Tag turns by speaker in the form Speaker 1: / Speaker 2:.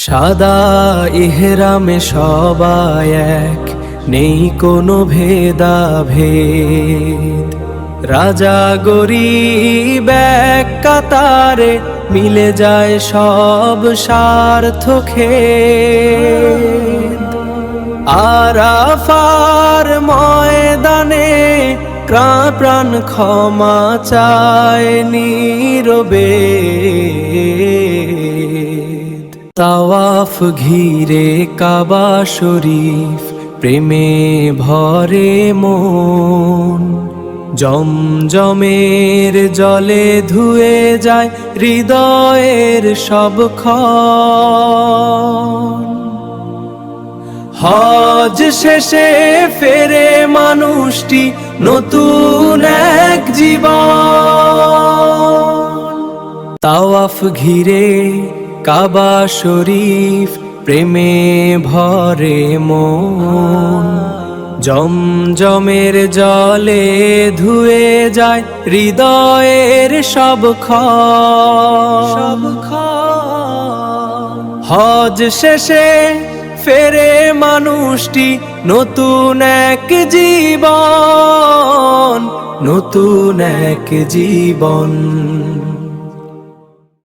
Speaker 1: সাদা ইহরামে সবাই এক, নেই কোনো ভেদাভেদ। রাজা গরিব এক কাতারে, মিলে যায় সব সার্থকে। আরাফার ময়দানে প্রাণ ক্ষমা চায় নীরবে। তাওয়াফ ঘিরে কাবা শরীফ, প্রেমে ভরে মন। জমজমের জলে ধুয়ে যায় হৃদয়ের সব ক্ষণ। হজ শেষে ফেরে মানুষটি নতুন এক জীবন। তাওয়াফ ঘিরে কাবা শরীফ, প্রেমে ভরে মন। জমজমের জলে ধুয়ে যায় হৃদয়ের সব ক্ষণ। হজ শেষে ফেরে মানুষটি নতুন এক জীবন, নতুন এক জীবন।